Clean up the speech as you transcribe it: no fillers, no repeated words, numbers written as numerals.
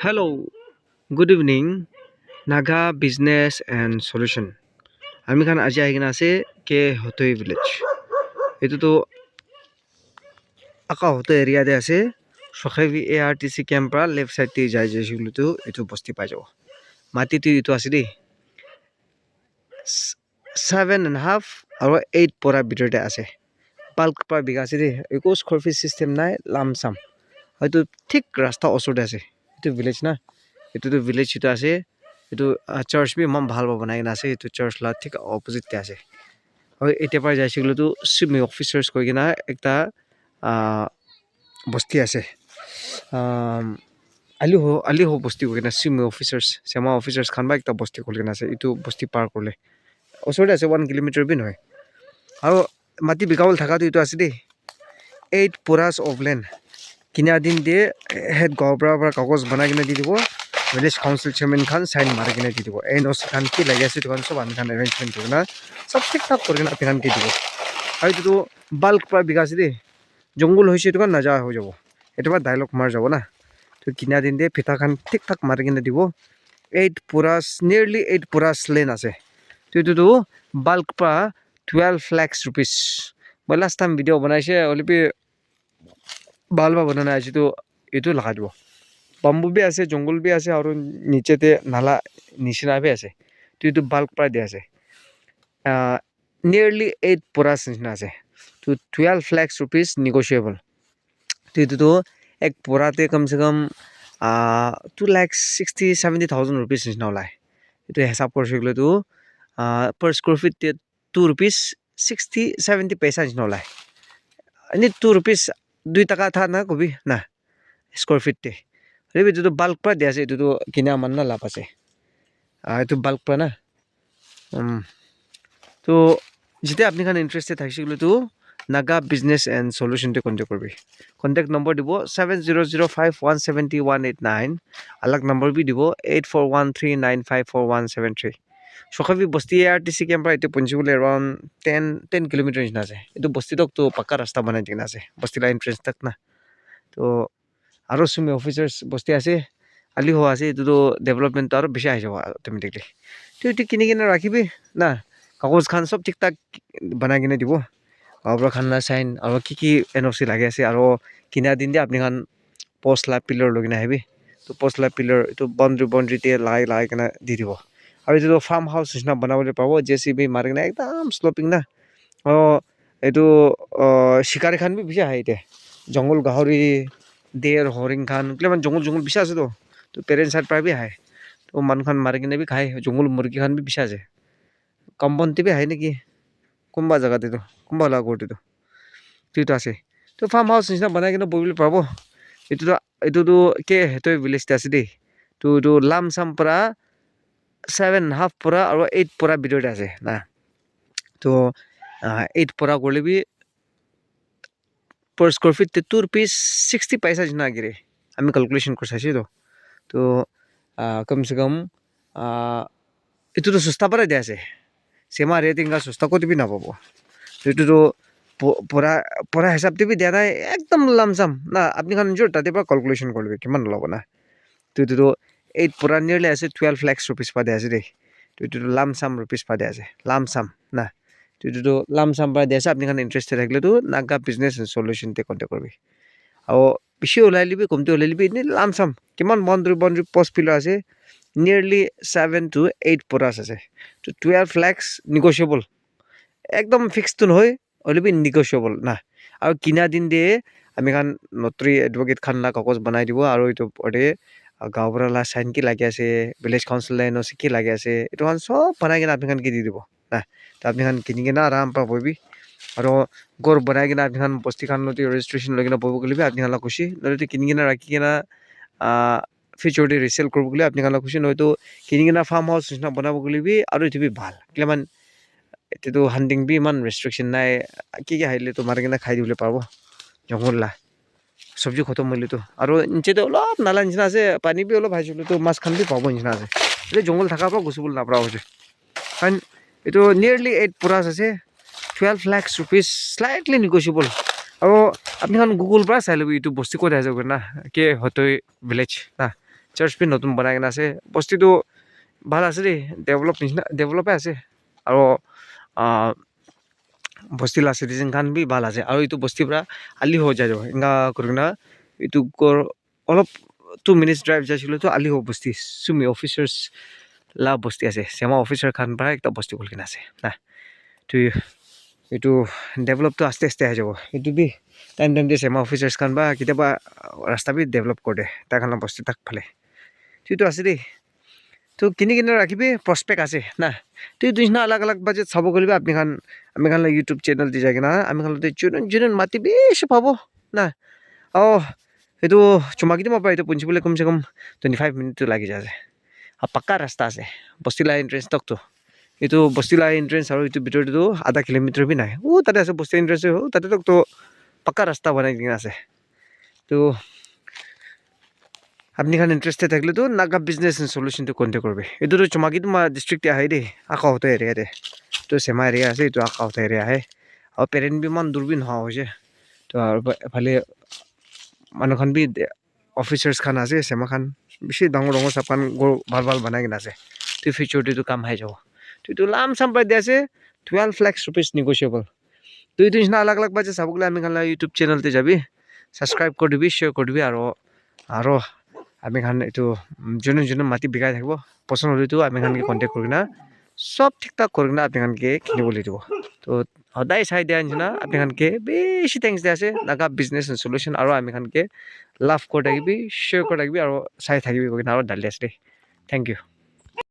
Hello, good evening, Naga Business and Solution. আমি খান আজি আহি কিনে আছে কে হতৈ ভিলেজ এইটোতো আকা হতৈ এৰিয়াতে আছে সখাইবি ARTC কেম্প পৰা লেফট সাইডতে যাই যাইছিলোতো এইটো বস্তি পাই যাব মাটিটো এইটো আছে দেই 7.5 আৰু 8 পৰা ভিতৰতে আছে পাল্ক পৰা বিঘা আছে দেই একো স্কোয়াৰ ফিট সিস্টেম নাই লামসাম হয়তো ঠিক ৰাস্তা ওচৰতে আছে এইটো ভিলেজ না এইটোতো ভিলেজ এটা আছে এইটো চাৰ্চ বি ইমান ভাল বনাই কিনে আছে এইটো চাৰ্চ লা ঠিক অপজিটতে আছে আৰু এতিয়া পৰা যাইছিলোতো চিমি অফিচাৰ্ছ কৈ কিনে একটা বস্তি আছে আলি হো বস্তি কৈ কিনে চিমি অফিচাৰ্ছ চেমা অফিচাৰ্ছ খান বা একটা বস্তি খুলি কিনে আছে এইটো বস্তি পাৰ কৰিলে ওচৰতে আছে 1 কিলোমিটাৰ বি নহয় আৰু মাটি বিকাবল থাকাটো এইটো আছে দেই 8 পুৰাছ অফ লেণ্ড কিনা দিন দিয়ে হেড গাঁৱৰ পৰা কাগজ বনাই কিনে দি দিব ভিলেজ কাউন্সিল চেয়াৰমেন খান সাইন মাৰি কিনে দি দিব NOC খান কি লাগি আছে এইটো সব আমি খান এৰেঞ্জমেণ্ট কৰি কিনে সব ঠিক ঠাক কৰি কিনে আপুনি খান দি দিব আৰু এইটোতো বাল্ক পৰা বিঘা আছে দেই জংঘল হৈছে এইটো নাযা হৈ যাব এইটো পৰা ডাইলগ মাৰ যাব না তো কিনা দিন দিয়ে ফিটা খান ঠিক ঠাক মাৰি কিনে দিব 8 পুৰাছ নিয়াৰলি 8 পুৰাছ লেন আছে তো এইটোতো বাল্ক পৰা 12 lakhs rupees মই লাষ্ট টাইম ভিডিঅ' বনাইছে অলপি ভাল বনাই আছে তো এইটো লগাই দিব বাম্বু বি আছে জংঘল বি আছে আৰু নিচেতে নালা নিচিনা বি আছে তো এইটো বাল্ক পৰা দিয়া আছে নিয়াৰলি 8 পুৰাছ নিচিনা আছে তো 12 lakhs rupees negotiable তো এইটোতো এক পুৰাতে কমসে কম 2,60,70,000 rupees নিচিনা ওলায় এইটো হিচাপ কৰিছিলেতো per square feet 2 rupees 60-70 paisa নিচিনা ওলায় এনে 2 rupees 2 টাকা থা না কবি না স্কোয়ার ফিটতে এইটোতো বাল্ক পৰা দিয়া আছে এইটোতো কিনা মান না লাভ আছে এইটো বাল্ক পৰা না তো যেতিয়া আপনি খান ইন্টারেস্টেড থাকিছিলেতো নাগা বিজনেস এন্ড সলিউশনতে কন্টেক্ট করবি কন্টেক্ট নম্বর দিব 7005170189 আলাগ নম্বর বি দিব 8413954173 সখাবি বস্তি ARTC কেম্প এটা পঞ্চিবলে অ্যারাউন্ড 10 কিলোমিটার নিচিনা আছে এইটো বস্তি তক তো পাক্কা রাস্তা বনাই দিন আছে বস্তি লা এন্ট্রেন্স তক না তো আৰু সুমি অফিচাৰ্স বস্তি আছে আলি হওয়া আছে এইটোতো ডেভেলপমেন্ট আৰু বেছি আহি যাব অটোমেটিকলি তো এইটো কিনি কিনে ৰাখিবি না কাগজ খান সব ঠিক ঠাক বনাই কিনে দিব গাঁৱৰ খান না চাইন আৰু কি NOC লাগি আছে আৰু কিনা দিন দিয়ে আপুনি খান পোষ্ট লা পিলাৰ লৈ কিনে আহিবি তো পোষ্ট লা পিলাৰ এইটো বাউণ্ডাৰীতে লাগাই কিনে দি দিব আৰু এইটো ফাৰ্ম হাউচ নিচিনা বনাবলৈ পাব JCB মাৰি কিনে একদম শ্লপিং না এইটো চিকাৰী খান বি বেছি আহে এতিয়া জংঘল গাহৰি দেৰ হৰিণ খান কিমান জংঘল বেছি আছে তো পেৰেণ্ট চাইড পৰা বি আহে তো মানুহ খান মাৰি কিনে বি খায় জংঘল মুৰ্গী খান বি বেছি আছে কম্পাউণ্ডতে বি আহে নেকি কোনোবা জেগাতেতো কোনোবা লাগৰতেতো তো এইটো আছে তো ফাৰ্ম হাউচ নিচিনা বনাই কিনে বহিবলৈ পাব এইটোতো কে হেতৈ ভিলেজতে আছে দেই তো এইটো লামচাম পৰা 7.5 পৰা আৰু 8 পৰা ভিতৰতে আছে না তো 8 পৰা কৰিলে B per square feet 2 rupees 60 paisa जितना गिरे আমি ক্যালকুলেশন করে চাইছি তো কমসে কম এটোতো সস্তা পরে দিয়া আছে সেমা রেটিং কা সস্তা কত বি না পাবো তো এটোতো পরা হিসাব দিবি দিয়া নাই একদম লামসাম না আপনি খান নিজর তাতে পৰা ক্যালকুলেশন করবে কিমান লব না তো এটোতো 8 পুরা নিয়ারলি আছে 12 lakhs rupees পা দিয়া আছে রে তো এটোতো লামসাম রুপিস পা দিয়া আছে লামসাম না তো এটোতো লামসাম পা দিয়া আছে আপনি খান ইন্টারেস্টেড থাকলে তো নাগা বিজনেস সলিউশনতে কন্টেক্ট করবি আৰু বেছি ওলাই লিবি কমতে ওলাই লিবি এনে লামসাম কিমান বাউণ্ডাৰী পোষ্ট পিলাৰ আছে নিয়াৰলি 7 to 8 পুৰাছ আছে তো 12 lakhs negotiable একদম ফিক্সড নহয় অলবি negotiable না আৰু কিনা দিন দিয়ে আমি খান নটৰি এডভোকেট খান লা কাগজ বনাই দিব আৰু এইটো পৰে গাঁও পৰা লা সাইন কি লাগি আছে ভিলেজ কাউন্সিল NOC কি লাগি আছে এইটো খান সব বনাই কিনে আপনি খান কি দি দিব না তো আপনি খান কিনি কিনে আৰাম পৰা বহিবি আৰু গড় বনাই কিনে আপনি খান বস্তি খান নতি ৰেজিষ্ট্ৰেশ্যন লৈ কিনে বহিব গ'লে আপনি খান খুশি নহ'লে কিনি কিনে ৰাখি কিনে ফিউচাৰতে ৰিসেল কৰিব গ'লে আপনি খান খুশি নহয়তো কিনি কিনে ফাৰ্ম হাউচ নিচিনা বনাব গ'লে বি আৰু এইটো বি ভাল কিমান এতিয়াতো হাণ্টিং বি ইমান ৰেষ্ট্ৰিকশ্যন নাই কি আহিলে তো মাৰি কিনে খাই দিবলৈ পাব জংঘল লা চব্জি খতম হ'লেতো আৰু নিচেতে অলপ নালা নিচিনা আছে পানী বি অলপ ভাজিলে তো মাছ খান বি পাব নিচিনা আছে এতিয়া জংঘল থকাৰ পৰা গুচিবলৈ নাপৰা হৈছে কাৰণ এইটো নিয়াৰলি 8 পুৰাছ আছে 12 lakhs rupees slightly negotiable আৰু আপনি খান গুগল পৰা চাই ল'বি এইটো বস্তি ক'ত আছে না কে হতৈ ভিলেজ না চাৰ্চ বি নতুন বনাই কিনে আছে বস্তিটো ভাল আছে দেই ডেভেলপে আছে আৰু বস্তিলা চিটিজেন খান বি ভাল আছে আৰু এইটো বস্তিৰ পৰা আলি হৈ যায় এনেকা কৰি কিনে এইটো অলপ 2 minutes ড্ৰাইভ যাইছিলোঁ তো আলি হ'ব বস্তি চুমি অফিচাৰ্ছ লা বস্তি আছে চেমা অফিচাৰ খান পৰা একটা বস্তি খুলি কিনে আছে না তো এইটো ডেভেলপটো আস্তে আস্তে আহি যাব এইটো বি টাইম দিয়ে চেমা অফিচাৰ্ছ খান বা কেতিয়াবা ৰাস্তা বি ডেভেলপ কৰি দিয়ে তাৰ কাৰণে বস্তি তাক ফালে সেইটো আছে দেই তো কিনি ৰাখিবি প্ৰস্পেক্ট আছে না তো এইটো নিচিনা আলাগ বাজেট চাব গ'লে আমি খান ইউটিউব চেনেল দি যায় কিনা আমি খান যোনে মাতি বেছি পাব না এইটো চুমাকিটো মই এইটো পঞ্চিবলৈ কমচে কম 25 মিনিটটো লাগি যায় আৰু পাক্কা ৰাস্তা আছে বস্তিলা এণ্ট্ৰেঞ্চ তকতো এইটো বস্তিলা এণ্ট্ৰেঞ্চ আৰু এইটো ভিতৰতো আধা কিলোমিটাৰ বি নাই তাতে আছে বস্তি এণ্ট্ৰেঞ্চ তাতে তকতো পাক্কা ৰাস্তা বনাই কিনে আছে তো আপনি খান ইন্টারেস্টেড থাকলে তো নাগা বিজনেস সলিউশনটো কন্টেক্ট করবে এইটো তো চুমাকিটো ডিষ্ট্ৰিক্টে আহে দেই আকাউতে এৰিয়াতে তো চেমা এৰিয়া আছে এইটো আকাউতে এৰিয়া আহে আৰু পেৰেণ্ট বি ইমান দূৰবি নোহোৱা হৈছে তো আৰু এফালে মানুহখন বি অফিচাৰ্ছ খান আছে চেমা খান বেছি ডাঙৰ চাপান ভাল বনাই কিনে আছে তো ফিউচাৰটো কাম আহি যাব তো এইটো লাম চাম পাই দিয়া আছে 12 lakhs rupees negotiable তো এইটো নিচিনা আলাগ বাজেট চাব গ'লে আমি খান ইউটিউব চেনেলতে যাবি ছাবস্ক্ৰাইব কৰি দিবি শ্বেয়াৰ কৰি দিবি আৰু আমি খান এইটো যোনে মাটি বিকাই থাকিব পচন্দ হ'লেতো আমি খানকে কণ্টেক্ট কৰি কিনে চব ঠিক ঠাক কৰি কিনে আপুনি খানকে কিনিবলৈ দিব তো সদায় চাই দিয়া নিচিনা আপুনি খানকে বেছি থেংকছ দিয়া আছে নাগা বিজনেছ সলিউশ্যন আৰু আমি খানকে লাভ কৰি থাকিবি শ্বেয়াৰ কৰি থাকিবি আৰু চাই থাকিবি কৈ কিনে আৰু ডালি আছে দেই থেংক ইউ